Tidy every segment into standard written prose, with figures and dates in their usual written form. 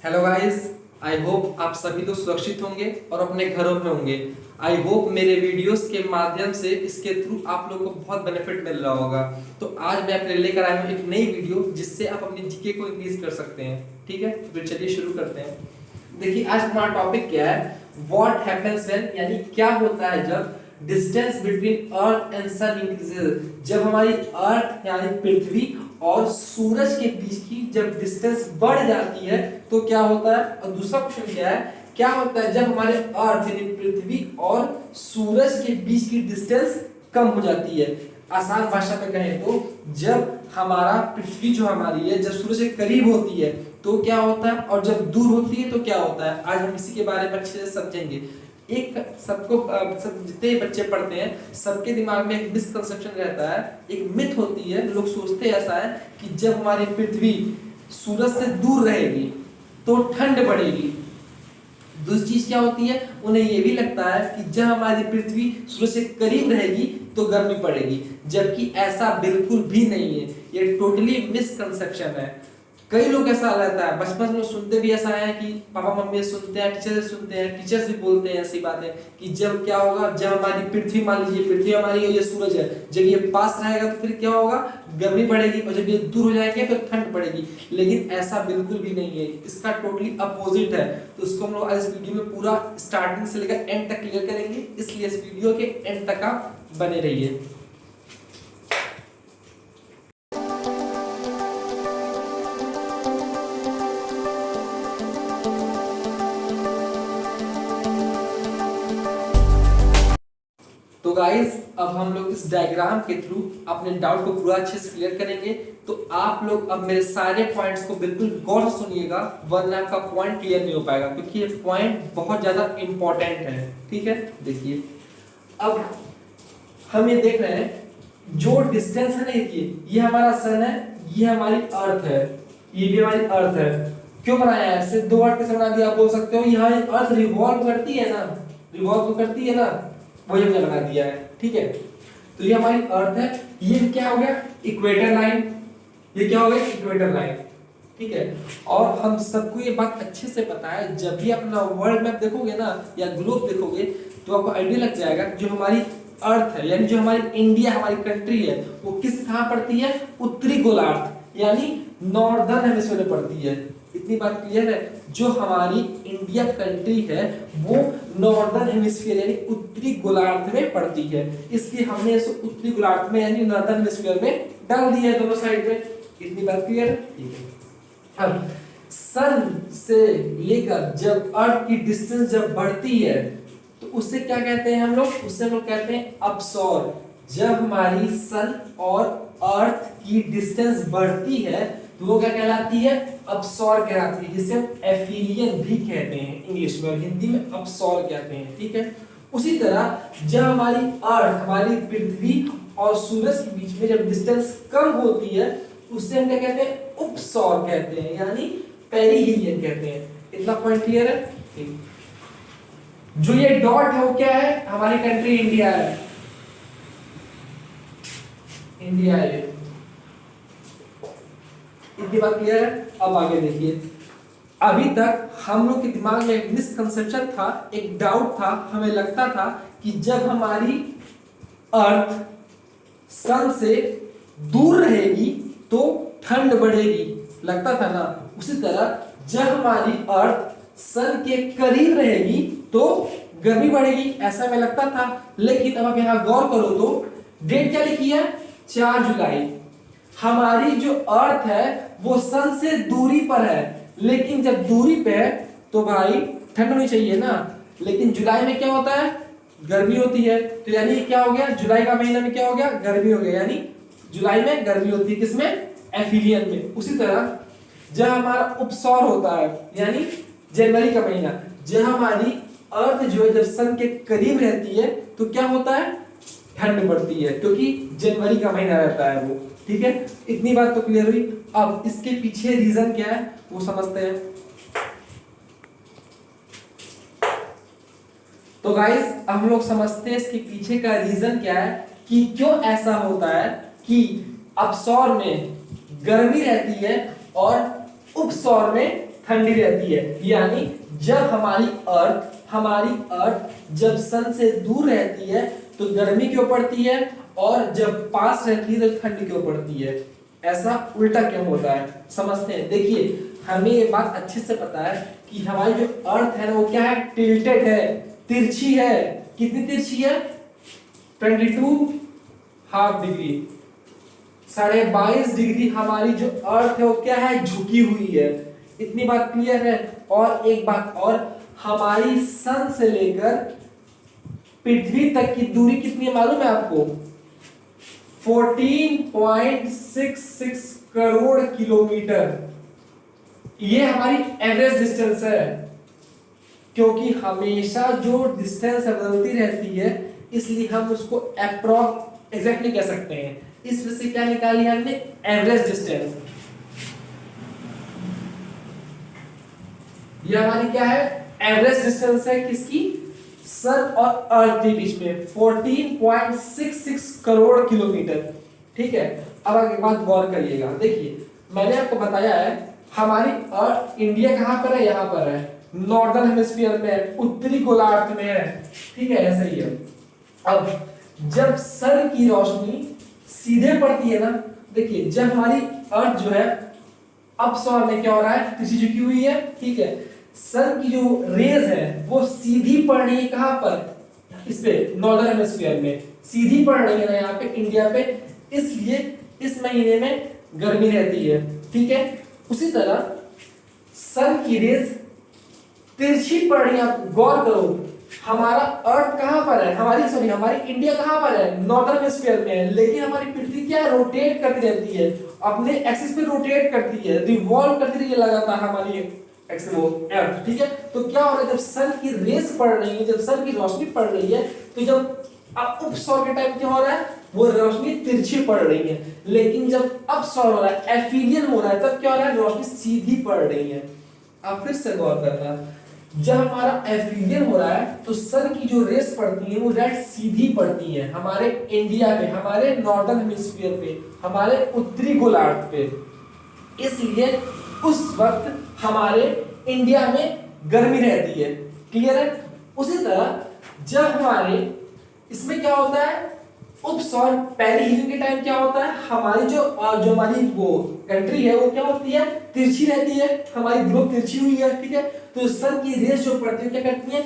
Hello guys, I hope आप सभी लोग सुरक्षित होंगे और अपने घरों में होंगे। आई होप मेरे वीडियोस के माध्यम से इसके थ्रू आप लोगों को बहुत बेनिफिट मिल रहा होगा। तो आज मैं अपने लेकर आया हूँ एक नई वीडियो जिससे आप अपनी जीके को इंक्रीज कर सकते हैं। ठीक है, तो चलिए शुरू करते हैं। देखिए आज हमारा टॉपिक क्या है, व्हाट हैपेंस व्हेन, यानी क्या होता है जब distance between earth and sun increases. जब हमारी अर्थ यानी पृथ्वी और सूरज के बीच की जब डिस्टेंस बढ़ जाती है तो क्या होता है। और दूसरा क्वेश्चन क्या होता है जब हमारे अर्थ यानी पृथ्वी और सूरज के बीच की डिस्टेंस कम हो जाती है। आसान भाषा में कहें तो जब हमारा पृथ्वी जो हमारी है जब सूरज के करीब होती है तो क्या होता है, और जब दूर होती है तो क्या होता है। आज हम इसी के बारे में अच्छे से समझेंगे। एक सब जितने बच्चे पढ़ते हैं सबके दिमाग में एक मिसकंसेप्शन रहता है, एक मिथ होती है। लोग सोचते ऐसा है कि जब हमारी पृथ्वी सूरज से दूर रहेगी तो ठंड बढ़ेगी। दूसरी चीज क्या होती है, उन्हें यह भी लगता है कि जब हमारी पृथ्वी सूरज से करीब रहेगी तो गर्मी पड़ेगी, जबकि ऐसा बिल्कुल भी नहीं है। ये टोटली मिसकंसेप्शन है। कई लोग ऐसा रहता है, बचपन में सुनते भी ऐसा है कि पापा मम्मी सुनते हैं, टीचर से सुनते हैं, टीचर्स भी बोलते हैं ऐसी बातें कि जब क्या होगा, जब हमारी पृथ्वी, मान लीजिए पृथ्वी हमारी है, ये सूरज है, जब ये पास रहेगा तो फिर क्या होगा, गर्मी बढ़ेगी, और जब ये दूर हो जाएंगे तो ठंड पड़ेगी। लेकिन ऐसा बिल्कुल भी नहीं है, इसका टोटली अपोजिट है। तो इसको हम लोग आज इस वीडियो में पूरा स्टार्टिंग से लेकर एंड तक क्लियर करेंगे, इसलिए इस वीडियो के एंड तक आप बने रहिए। तो गाइस अब हम लोग इस डायग्राम के थ्रू अपने डाउट को पूरा अच्छे से क्लियर करेंगे। तो आप लोग अब मेरे सारे पॉइंट्स को बिल्कुल गौर से सुनिएगा, वरना आपका पॉइंट क्लियर नहीं हो पाएगा, क्योंकि ये पॉइंट बहुत ज्यादा इंपॉर्टेंट है। ठीक है, देखिए अब हम ये देख रहे हैं जो डिस्टेंस है ना, ये हमारा सन है, ये हमारी अर्थ है, ये भी हमारी अर्थ है। क्यों बनाया है ऐसे, दो अर्थ कैसे बना दिया आप बोल सकते हो। यहाँ अर्थ रिवॉल्व करती है ना, रिवॉल्व करती है ना, वही हमने बना दिया है। ठीक है, तो ये हमारी अर्थ है, ये क्या हो गया इक्वेटर लाइन, ये क्या हो गया इक्वेटर लाइन। ठीक है, और हम सबको ये बात अच्छे से पता है, जब भी अपना वर्ल्ड मैप देखोगे ना या ग्लोब देखोगे तो आपको आइडिया लग जाएगा जो हमारी अर्थ है यानी जो हमारी इंडिया, हमारी कंट्री है, वो किस कहां पड़ती है, उत्तरी गोलार्ध यानी नॉर्दर्न हेमिस्फीयर में पड़ती है। इतनी बात क्लियर है, जो हमारी इंडिया कंट्री है वो नॉर्दर्न हेमिस्फीयर यानी उत्तरी गोलार्ध में पड़ती है, इसलिए हमने इसे उत्तरी गोलार्ध में यानी नॉर्दर्न हेमिस्फीयर में डाल दिया है दोनों साइड में। इतनी बात क्लियर है, ठीक है। अब सन से लेकर जब अर्थ की डिस्टेंस जब बढ़ती है तो उससे क्या कहते हैं हम लोग, उससे हम लोग कहते हैं अपसॉर। जब हमारी सन और अर्थ की डिस्टेंस बढ़ती है तो वो क्या कहलाती है, अपसॉर कहलाती है, जिसे हम एफिलियन भी कहते हैं इंग्लिश में, और हिंदी में अपसॉर कहते हैं। ठीक है, उसी तरह जब हमारी अर्थ, हमारी पृथ्वी और सूरज के बीच में जब डिस्टेंस कम होती है उससे हम क्या कहते हैं, उपसौर कहते हैं, यानी पेरिहीलियन कहते हैं। इतना पॉइंट क्लियर है। ठीक, जो ये डॉट है वो क्या है, हमारी कंट्री इंडिया है, इंडिया है। इतनी बात क्लियर है। अब आगे देखिए, अभी तक हम लोग के दिमाग में एक मिसकंसेप्शन था, एक डाउट था, हमें लगता था कि जब हमारी अर्थ सन से दूर रहेगी तो ठंड बढ़ेगी, लगता था ना। उसी तरह जब हमारी अर्थ सन के करीब रहेगी तो गर्मी बढ़ेगी, ऐसा हमें लगता था। लेकिन अब आप यहां गौर करो तो डेट क्या लिखी है, 4 जुलाई। हमारी जो अर्थ है वो सन से दूरी पर है, लेकिन जब दूरी पे है तो भाई ठंड होनी चाहिए ना। लेकिन जुलाई में क्या होता है, गर्मी होती है, तो यानी क्या हो गया, जुलाई का महीना में क्या हो गया, गर्मी हो गया, यानी जुलाई में गर्मी होती है, किसमें, एफिलियन में। उसी तरह जब हमारा उपसौर होता है यानी जनवरी का महीना, जब हमारी अर्थ जो है जब सन के करीब रहती है तो क्या होता है, ठंड बढ़ती है, क्योंकि जनवरी का महीना रहता है वो। ठीक है, इतनी बात तो क्लियर हुई। अब इसके पीछे रीजन क्या है वो समझते हैं। तो गाइस हम लोग समझते हैं इसके पीछे का रीजन क्या है, कि क्यों ऐसा होता है कि अपसौर में गर्मी रहती है और उपसौर में ठंडी रहती है। यानी जब हमारी अर्थ जब सन से दूर रहती है तो गर्मी क्यों पड़ती है, और जब पास रहती है तो ठंडी क्यों पड़ती है। ऐसा उल्टा क्यों होता है, समझते हैं। देखिए हमें ये बात अच्छे से पता है कि हमारी जो अर्थ है ना वो क्या है, टिल्टेड है, तिरछी है। कितनी तिरछी है, 22.5 डिग्री, 22.5 डिग्री हमारी जो अर्थ है वो क्या है, झुकी हुई है। इतनी बात क्लियर है। और एक बात और, हमारी सन से लेकर पृथ्वी तक की दूरी कितनी है मालूम है आपको, 14.66 करोड़ किलोमीटर। ये हमारी एवरेज डिस्टेंस है, क्योंकि हमेशा जो डिस्टेंस बदलती रहती है इसलिए हम उसको अप्रॉक्स एग्जैक्टली कह सकते हैं। इस वजह से क्या निकाली हमने, एवरेज डिस्टेंस। ये हमारी क्या है, एवरेज डिस्टेंस है किसकी, सन और अर्थ के बीच में 14.66 करोड़ किलोमीटर। ठीक है। अब एक बात गौर करिएगा, देखिए मैंने आपको बताया है हमारी अर्थ, इंडिया कहां पर है, यहां पर है, नॉर्दर्न हेमिस्फीयर में, उत्तरी गोलार्ध में है। ठीक है, ऐसे ही है। अब जब सन की रोशनी सीधे पड़ती है ना, देखिए जब हमारी अर्थ जो है अपसौर में क्या हो रहा है, तिरछी झुकी हुई है। ठीक है, सन की जो रेज है वो सीधी पड़ रही है कहां पर, इस पे नॉर्दर्न हेमिस्फीयर में सीधी पड़ रही है ना, यहाँ पे इंडिया पे, इसलिए इस महीने में गर्मी रहती है। ठीक है, उसी तरह सन की रेज तिरछी पड़ रही है। आप गौर करो, हमारा अर्थ कहां पर है, हमारी इंडिया कहां पर है, नॉर्दर्न हेमिस्फीयर में है, लेकिन हमारी पृथ्वी क्या रोटेट करती रहती है, अपने एक्सिस पे रोटेट करती है, रिवॉल्व करती रहती है लगातार हमारी एक्सिस अर्थ। ठीक है, तो क्या हो रहा है, जब सन की रेस पड़ रही है, जब सन की रोशनी पड़ रही है, तो जब उपसौर के टाइम क्या हो रहा है, वो रोशनी तिरछी पड़ रही है। लेकिन जब अपसौर हो रहा है, एफिलियन हो रहा है, तब क्या हो रहा है, रोशनी सीधी पड़ रही है। आप फिर से गौर करना, जब हमारा एफिलियन हो रहा है तो सन की जो रेस पड़ती है वो डायरेक्ट सीधी पड़ती है हमारे इंडिया पे, हमारे नॉर्दर्न हेमिस्फीयर पे, हमारे उत्तरी गोलार्ध पे। इसलिए उस वक्त हमारे इंडिया में गर्मी रहती है। क्लियर है। उसी तरह जब हमारे इसमें क्या होता है, उपसौर पेरिहीलियन के टाइम क्या होता है, हमारी जो हमारी वो कंट्री है वो क्या होती है, तिरछी रहती है, हमारी ग्लोब तिरछी हुई है। ठीक है, तो सन की रेस जो पड़ती है क्या करती है,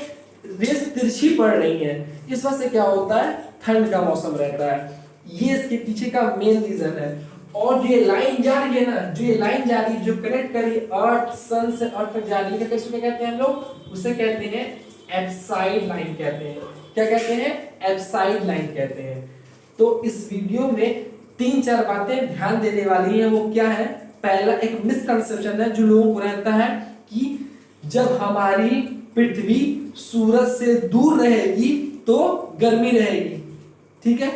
रेस तिरछी पड़ रही है। इस वजह से क्या होता है, ठंड का मौसम रहता है। ये इसके पीछे का मेन रीजन है। और जो ये लाइन जा रही है ना, जो ये लाइन जा रही है, जो कनेक्ट कर रही है अर्थ, सन से अर्थ तक जा रही है, कैसे क्या कहते हैं हम लोग, उसे कहते हैं एब्साइड लाइन कहते हैं। क्या कहते हैं, एब्साइड लाइन कहते हैं। तो इस वीडियो में 3-4 बातें ध्यान देने वाली हैं। वो क्या है, पहला एक मिसकंसेप्शन है जो लोगों को रहता है कि जब हमारी पृथ्वी सूरज से दूर रहेगी तो गर्मी रहेगी। ठीक है,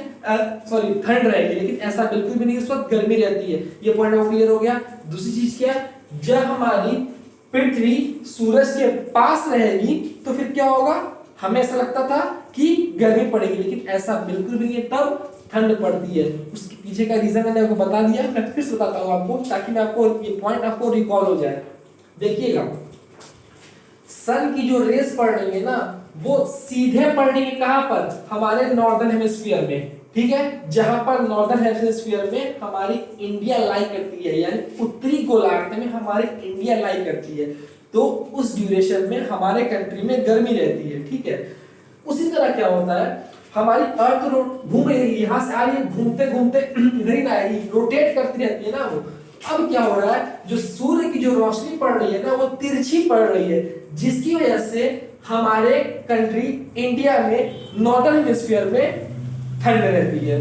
सॉरी ठंड रहेगी, लेकिन ऐसा बिल्कुल भी नहीं, इस वक्त गर्मी रहती है। ये पॉइंट वो क्लियर हो गया। दूसरी चीज क्या, जब हमारी पृथ्वी सूरज के पास रहेगी तो फिर क्या होगा, हमें ऐसा लगता था कि गर्मी पड़ेगी, लेकिन ऐसा बिल्कुल भी नहीं है, तब ठंड पड़ती है। उसके पीछे का रीजन मैंने आपको बता दिया, मैं फिर से बताता हूँ आपको, ताकि मैं आपको ये पॉइंट आपको रिकॉल हो जाए। देखिएगा, सन की जो रेस पड़ रही है ना, वो सीधे पड़ रही है कहां पर, हमारे नॉर्दर्न हेमिस्फीयर में। ठीक है, जहां पर नॉर्दर्न हेमिस्फीयर में हमारी इंडिया लाई करती है, यानी उत्तरी गोलार्ध में हमारी इंडिया लाई करती है, तो उस ड्यूरेशन में हमारे कंट्री में गर्मी रहती है। ठीक है, उसी तरह क्या होता है, हमारी अर्थ घूम रही है, यहां से आ रही है, घूमते घूमते इधर ही ना आएगी, रोटेट करती रहती है ना वो। अब क्या हो रहा है, जो सूर्य की जो रोशनी पड़ रही है ना, वो तिरछी पड़ रही है, जिसकी वजह से हमारे कंट्री इंडिया में नॉर्दर्न हेमिस्फीयर में ठंड रहती है।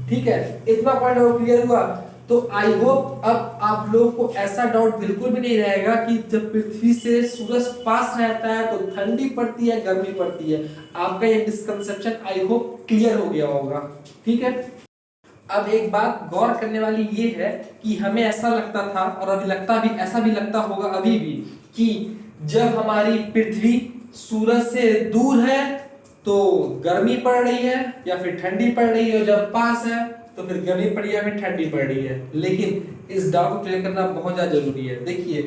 ठीक है, इतना पॉइंट और क्लियर हुआ। तो आई होप अब आप लोगों को ऐसा डाउट बिल्कुल भी नहीं रहेगा कि जब पृथ्वी से सूरज पास रहता है तो ठंडी पड़ती है, गर्मी पड़ती है। आपका ये मिसकंसेप्शन आई होप क्लियर हो गया होगा। ठीक है, अब एक बात गौर करने वाली ये है कि हमें ऐसा लगता था, और अभी लगता भी, ऐसा भी लगता होगा अभी भी, कि जब हमारी पृथ्वी सूरज से दूर है तो गर्मी पड़ रही है या फिर ठंडी पड़ रही है, और जब पास है तो फिर गर्मी पड़ी है या फिर ठंडी पड़ रही है। लेकिन इस डाउट को क्लियर करना बहुत ज्यादा जरूरी है। देखिए,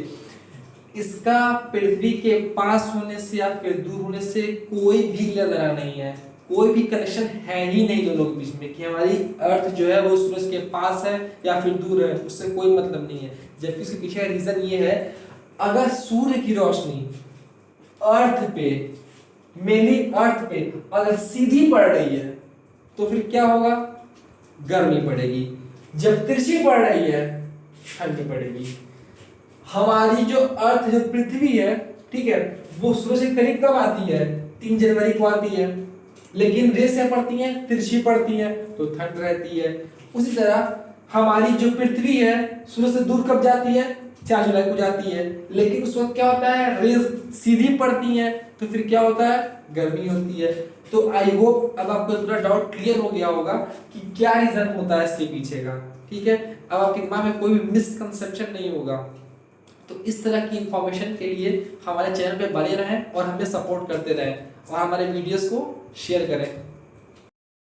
इसका पृथ्वी के पास होने से या फिर दूर होने से कोई भी लेना नहीं है, कोई भी कनेक्शन है ही नहीं दोनों के बीच में कि हमारी अर्थ जो है वो सूरज के पास है या फिर दूर है, उससे कोई मतलब नहीं है। जबकि उसके पीछे का रीजन ये है, अगर सूर्य की रोशनी अर्थ पे, मेनली अर्थ पे अगर सीधी पड़ रही है तो फिर क्या होगा, गर्मी पड़ेगी। जब तिरछी पड़ रही है ठंड पड़ेगी। हमारी जो अर्थ, जो पृथ्वी है, ठीक है, वो सूरज के करीब कब आती है, 3 जनवरी को आती है, लेकिन रेस क्या पड़ती है, तिरछी पड़ती है, तो ठंड रहती है। उसी तरह हमारी जो पृथ्वी है सूरज से दूर कब जाती है, 4 जुलाई को जाती है, लेकिन उस वक्त क्या होता है, रेस सीधी पड़ती है, तो फिर क्या होता है, गर्मी होती है। तो आई होप अब आपको पूरा डाउट क्लियर हो गया होगा कि क्या रीजन होता है इसके पीछे का, ठीक है। अब आपके दिमाग में कोई भी मिसकंसेप्शन नहीं होगा। तो इस तरह की इंफॉर्मेशन के लिए हमारे चैनल पे बने रहें और हमें सपोर्ट करते रहें और हमारे वीडियोस को शेयर करें।